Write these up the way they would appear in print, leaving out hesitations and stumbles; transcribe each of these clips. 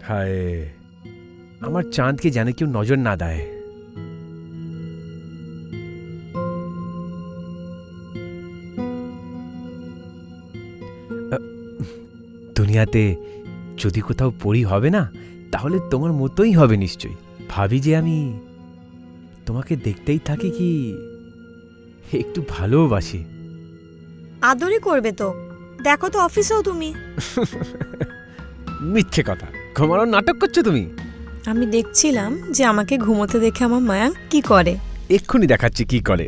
হায়, আমার চাঁদকে যেন কেউ নজর না দেয়। দুনিয়াতে যদি কোথাও পরি হবে না, তাহলে তোমার মতোই হবে নিশ্চয়ই। ভাবি যে আমি তোমাকে দেখতেই থাকি, কি একটু ভালোবাসি। আদরই করবে তো, দেখো তো অফিসেও তুমি। মিথ্যে কথা, ঘুমানোর নাটক করছো তুমি। আমি দেখছিলাম যে আমাকে ঘুমোতে দেখে আমার মায়াঙ্ক কি করে। এক্ষুনি দেখাচ্ছি কি করে।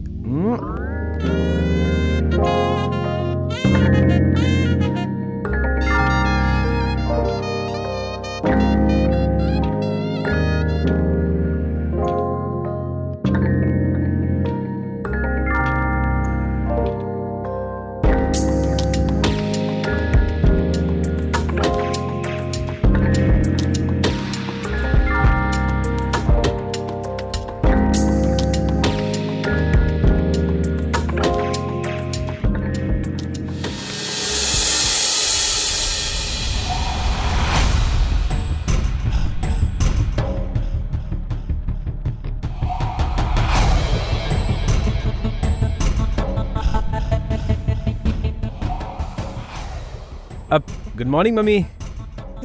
গুড মর্নিং মামি।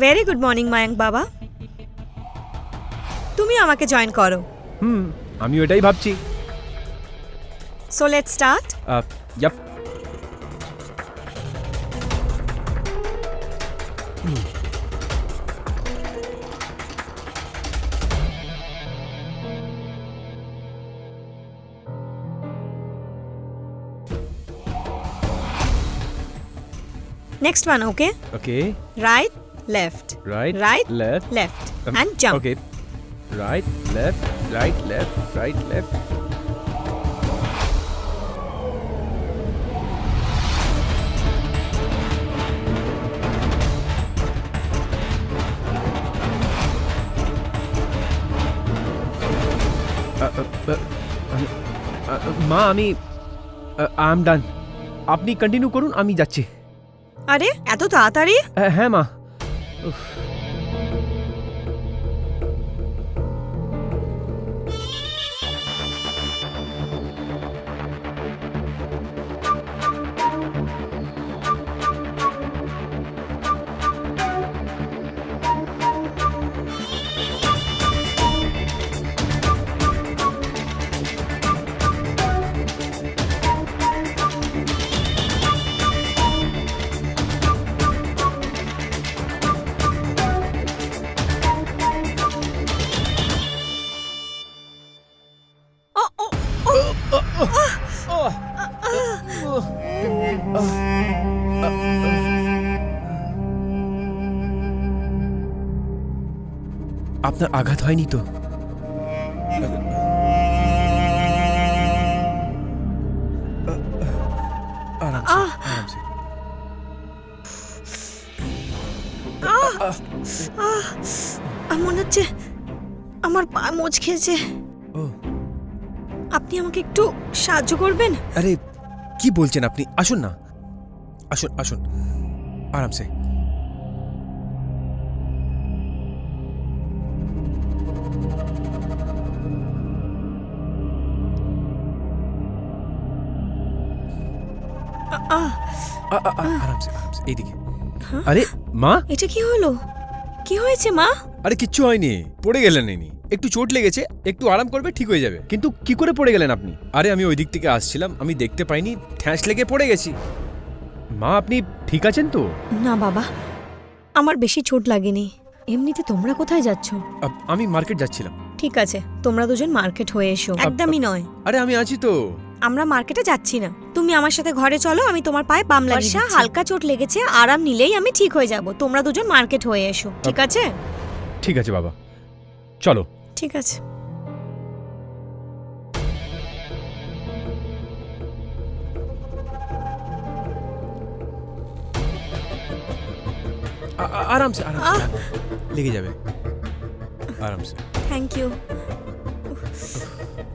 ভেরি গুড মর্নিং মায়াঙ্ক বাবা, তুমি আমাকে জয়েন করো। আমি ওটাই ভাবছি। So let's start. Yup. Next one, okay? Okay. Right, left. Right. Right, Left. left. And jump. Okay. Right, left, right, left, right, left. মা, আমি আই এম ডান। আপনি কন্টিনিউ করুন, আমি যাচ্ছি। আরে এত তাড়াতাড়ি? হ্যাঁ মা। আপনার আঘাত হয়নি তো? আরামসে। মনে হচ্ছে আমার পা মোচ খেয়েছে। আপনি আমাকে একটু সাহায্য করবেন? আরে কি বলছেন আপনি? আসুন না, আসুন আসুন, আরামসে। আরামসে আরামসে, এইদিকে। আরে মা, এটা কি হলো? কি হয়েছে মা? আরে কিচ্ছু হয়নি, পড়ে গেলেন এনি, একটু চোট লেগেছে, একটু আরাম করবে, ঠিক হয়ে যাবে। কিন্তু কি করে পড়ে গেলেন আপনি? আরে আমি ওই দিক থেকে আসছিলাম, আমি দেখতে পাইনি, ঠ্যাঁস লেগে পড়ে গেছি। মা, আপনি ঠিক আছেন তো? না বাবা, আমার বেশি চোট লাগেনি। এমনিতে তোমরা কোথায় যাচ্ছ? আমি মার্কেট যাচ্ছিলাম। ঠিক আছে, তোমরা দুজন মার্কেট হয়ে এসো। একদমই নয়। আরে আমি আছি তো। আমরা মার্কেটে যাচ্ছি না, তুমি আমার সাথে ঘরে চলো, আমি তোমার পায়ে বাম লাগিয়ে দিচ্ছি। হালকা চোট লেগেছে, আরাম নিলেই আমি ঠিক হয়ে যাব। তোমরা দুজন মার্কেট হয়ে এসো, ঠিক আছে? ঠিক আছে বাবা, চলো। ঠিক আছে। আরামসে আরামসে, লেগে যাবে, আরামসে। Thank you.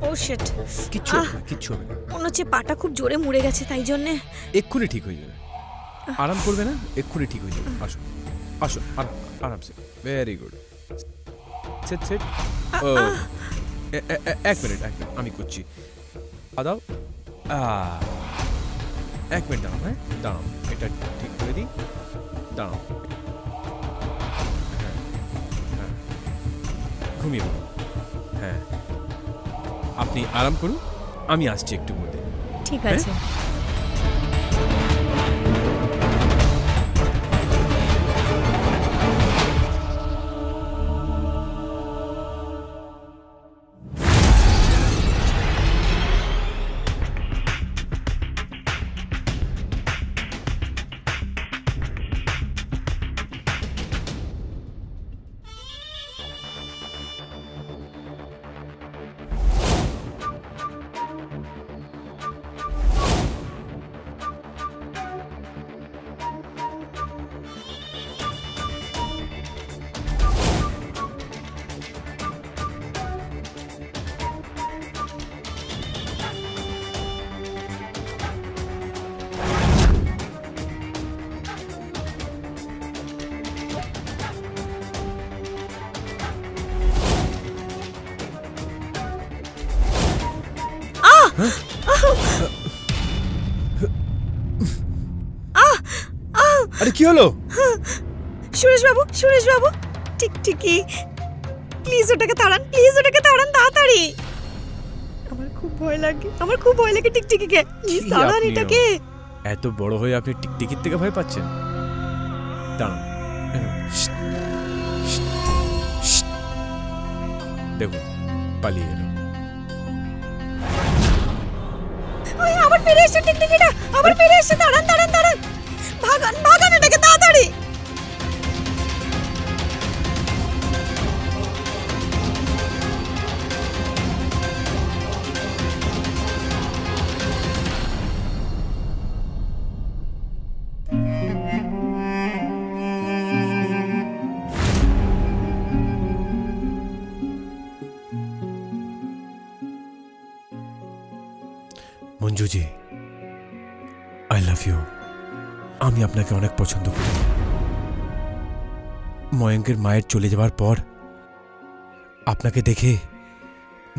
ও শিট, কিচ্ছু হবে না, কিচ্ছু হবে না। মনে হচ্ছে পাটা খুব জোরে মুড়ে গেছে, তাই জন্যে। এক্ষুনি ঠিক হয়ে যাবে, আরাম করবে না, এক্ষুনি ঠিক হয়ে যাবে। আসো। আসো আরাম সে, ভেরি গুড। Set set. ও এক মিনিট আমি করছি। দাও, এক মিনিট দাঁড়াও, হ্যাঁ দাঁড়াও, এটা ঠিক করে দিই, দাঁড়াও। হ্যাঁ হ্যাঁ, ঘুমিয়ে পড়ুন। হ্যাঁ, আপনি আরাম করুন, আমি আসছি একটু মধ্যে। ঠিক আছে। আরে কি হলো? সুরেশ বাবু, টিকটিকি, প্লিজ ওটাকে তাড়ান, তাড়াতাড়ি। আমার খুব ভয় লাগে টিকটিকিকে, প্লিজ কি তাড়ান আপনিও? এটাকে। এত বড় হয়ে আপনি টিকটিকির থেকে ভয় পাচ্ছেন? দাঁড়ান, দেখুন পালিয়ে গেল। ওই আবার ফিরে এসেছে টিকটিকিটা, দাঁড়ান, ভাগান এটাকে তাড়াতাড়ি। Manjuji, I love you. আমি আপনাকে অনেক পছন্দ করি। ময়ঙ্কের মায়ের চলে যাওয়ার পর আপনাকে দেখে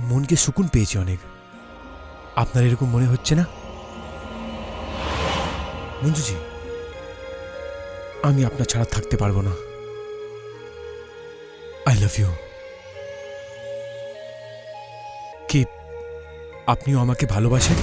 মনকে সুকুন পেয়েছি অনেক। আপনার এরকম মনে হচ্ছে না মঞ্জুজি? আমি আপনার ছাড়া থাকতে পারবো না। I love you. কি আপনিও আমাকে ভালোবাসেন?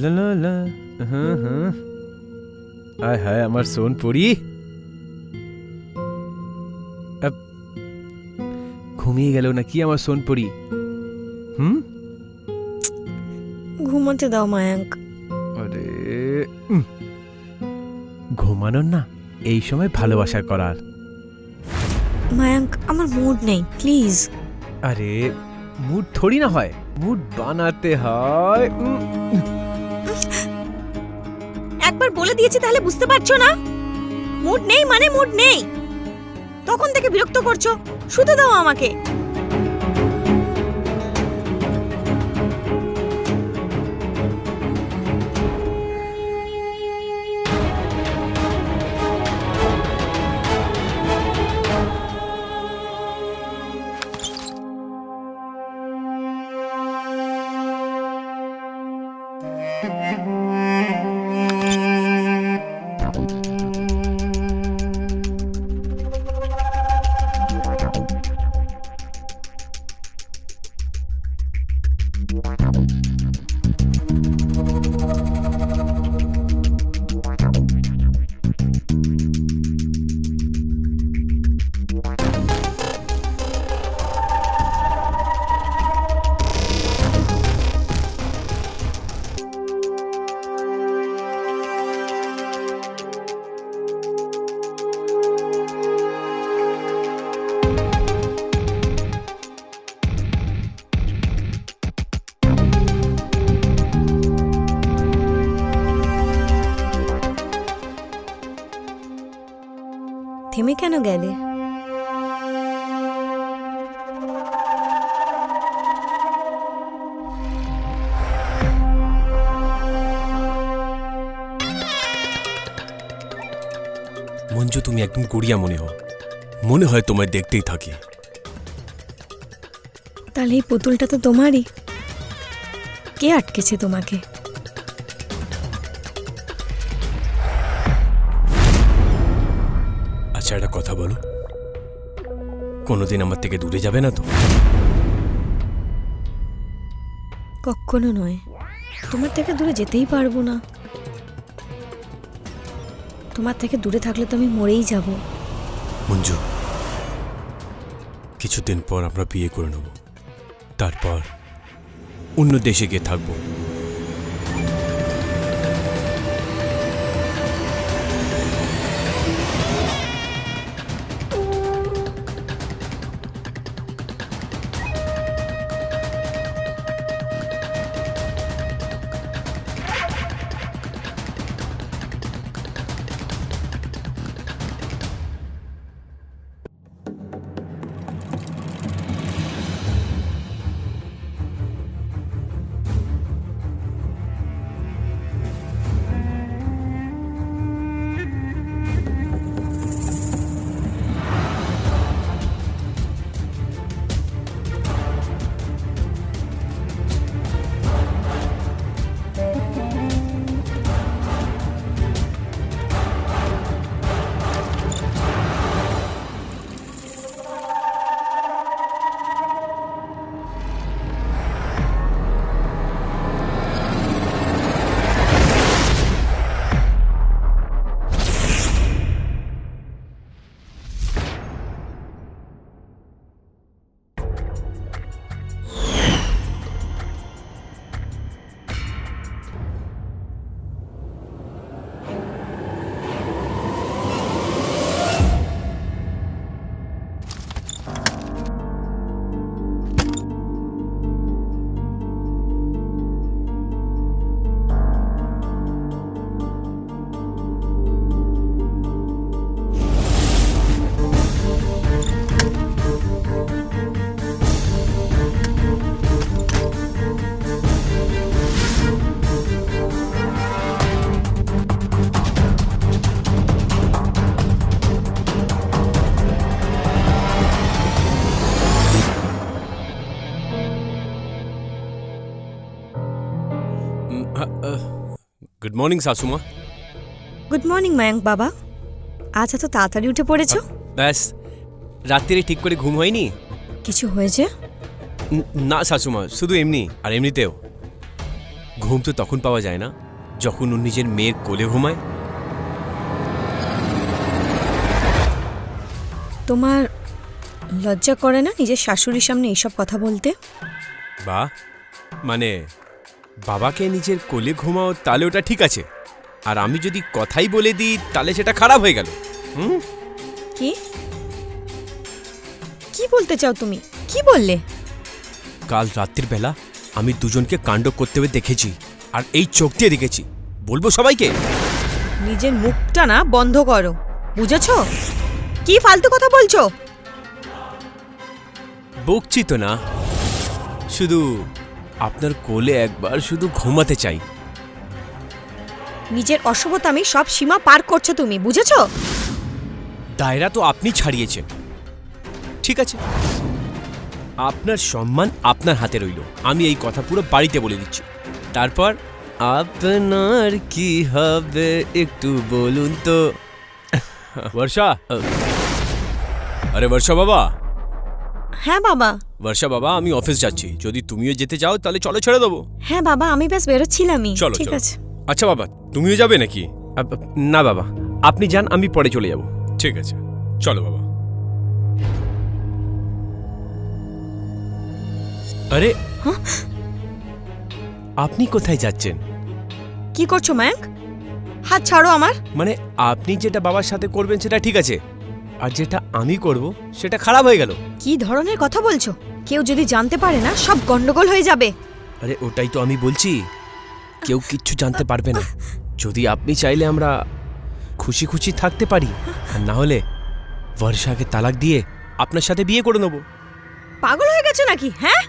লা লা লা, আয় হায় আমার সোন পড়ি। ঘুমিয়ে গেল নাকি আমার সোন পড়ি? ঘুমাতে দাও মায়াঙ্ক। আরে ঘুমানোর না এই সময় ভালোবাসা করার। মায়াঙ্ক, আমার মুড নেই, প্লিজ। আরে মুড থোড়ি না হয়, মুড বানাতে হয়। একবার বলে দিয়েছি, তাহলে বুঝতে পারছো না? মুড নেই মানে মুড নেই। তখন থেকে বিরক্ত করছো, শুতে দাও আমাকে। থেমে কেন গেলে? মঞ্জু, তুমি একদম গুড়িয়া মনে হয় তোমায় দেখতেই থাকি। তাহলে এই পুতুলটা তো তোমারই। কে আটকেছে তোমাকে? আচ্ছা, একটা কথা বলো, কোনোদিন আমার থেকে দূরে যাবে না তো? কখনো নয়, তোমার থেকে দূরে যেতেই পারবো না। তোমার থেকে দূরে থাকলে তো আমি মরেই যাব। মঞ্জু, কিছুদিন পর আমরা বিয়ে করে নেব, তারপর অন্য দেশে গিয়ে থাকবো। গুড মর্নিং শাশুমা। গুড মর্নিং মায়াঙ্ক বাবা, আজ এত তাড়াতাড়ি উঠে পড়েছো? ব্যাস, রাত্রিরে ঠিক করে ঘুম হয়নি। কিছু হয়েছে? না শাশুমা, শুধু এমনি। আর এমনিতেও ঘুম তো তখন পাওয়া যায় না যখন ও নিজের মেয়ের কোলে ঘুমায়। তোমার লজ্জা করে না নিজের শাশুড়ির সামনে এইসব কথা বলতে? বা মানে বাবাকে নিজের কোলে ঘুমাও তাহলে ওটা ঠিক আছে, আর আমি যদি কথাই বলে দিই তাহলে সেটা খারাপ হয়ে গেল। কি কি বলতে চাও তুমি? কি বললে? কাল রাত্রির বেলা আমি দুজনকে কাণ্ড করতে হয়ে দেখেছি, আর এই চোখ দিয়ে দেখেছি। বলবো সবাইকে? নিজের মুখটা না বন্ধ করো, বুঝেছো? কি ফালতু কথা বলছো? বকছি তো না, শুধু আপনার কোলে একবার শুধু ঘুমাতে চাই। নিজের অসভ্যতামি সব সীমা পার করছো তুমি, বুঝেছো? দায়রা তো আপনি ছাড়িয়েছেন, ঠিক আছে? আপনার সম্মান আপনার হাতে রইল। আমি এই কথা পুরো বাড়িতে বলে দিচ্ছি। তারপর আপনার কি হবে একটু বলুন তো। বর্ষা, আরে বর্ষা বাবা। হ্যাঁ বাবা। বর্ষা বাবা, আমি অফিস যাচ্ছি, যদি তুমিও যেতে চাও তাহলে চলো, ছেড়ে দেবো। হ্যাঁ বাবা, আমি বেশ বেরোচ্ছিলামই। চলো, ঠিক চলো। আছে। আচ্ছা বাবা, তুমিও যাবে নাকি? না বাবা, আপনি যান, আমি পরে চলে যাব। ঠিক আছে, চলো বাবা। আরে আপনি কোথায় যাচ্ছেন? কি করছো মায়াঙ্ক? হাত ছাড়ো আমার। মানে আপনি যেটা বাবার সাথে করবেন সেটা ঠিক আছে, আর যেটা আমি করব সেটা খারাপ হয়ে গেল। কি ধরনের কথা বলছো? কেউ যদি জানতে পারে না, সব গন্ডগোল হয়ে যাবে। আরে ওটাই তো আমি বলছি, কেউ কিচ্ছু জানতে পারবে না। যদি আপনি চাইলে আমরা খুশি খুশি থাকতে পারি, আর না হলে বর্ষাকে তালাক দিয়ে আপনার সাথে বিয়ে করে নেবো। পাগল হয়ে গেছো নাকি? হ্যাঁ,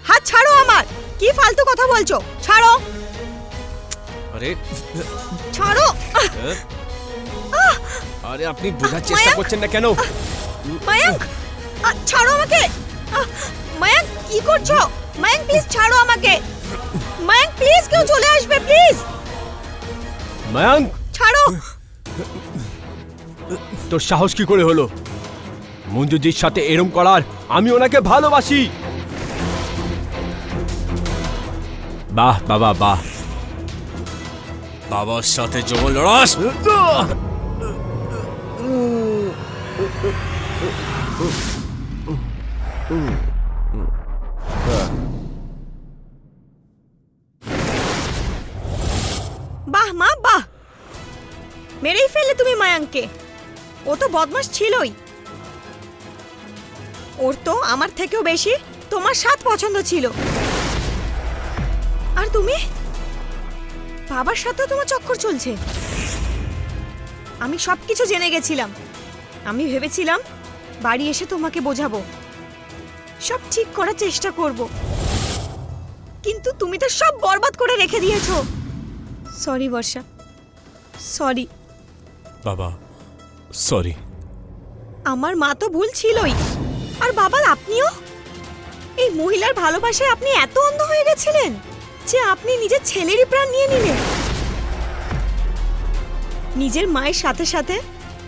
হাত ছাড়ো আমার। কি ফালতু কথা বলছো? ছাড়ো, আরে ছাড়ো। আরে আপনি বোঝার চেষ্টা করছেন না কেন? মায়াঙ্ক, ছাড়ো আমাকে। মায়াঙ্ক, কি করছো? মায়াঙ্ক, প্লিজ ছাড়ো আমাকে। মায়াঙ্ক, প্লিজ কেউ চলে আসবে, প্লিজ মায়াঙ্ক, ছাড়ো। তোর সাহস কি করে হলো মঞ্জুজির সাথে এরম করার? আমি ওনাকে ভালোবাসি। বাহ বাবা বাহ, বাবার সাথে জমল লড়াস। বাহ মা, বাহ, মেরেই ফেললে তুমি মায়াঙ্ককে। ও তো বদমাশ ছিলই। ওর তো আমার থেকেও বেশি তোমার সাথ পছন্দ ছিল। আর তুমি, বাবার সাথেও তোমার চক্কর চলছে। আমি সবকিছু জেনে গেছিলাম। আমি ভেবেছিলাম বাড়ি এসে তোমাকে বোঝাবো, সব ঠিক করার চেষ্টা করব, কিন্তু তুমি তো সব বরবাদ করে রেখে দিয়েছো। সরি বর্ষা, সরি। বাবা সরি। আমার মা তো ভুল ছিলই, আর বাবা আপনিও। এই মহিলার ভালোবাসায় আপনি এত অন্ধ হয়ে গেছিলেন যে আপনি নিজের ছেলেরই প্রাণ নিয়ে নিলেন। নিজের মায়ের সাথে সাথে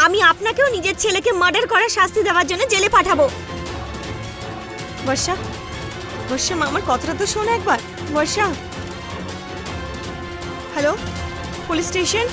আমি আপনাকেও নিজের ছেলেকে মার্ডার করার শাস্তি দেওয়ার জন্য জেলে পাঠাবো। বর্ষা, বর্ষা মা, আমার কথাটা তো শোনো একবার। বর্ষা, হ্যালো, পুলিশ স্টেশন।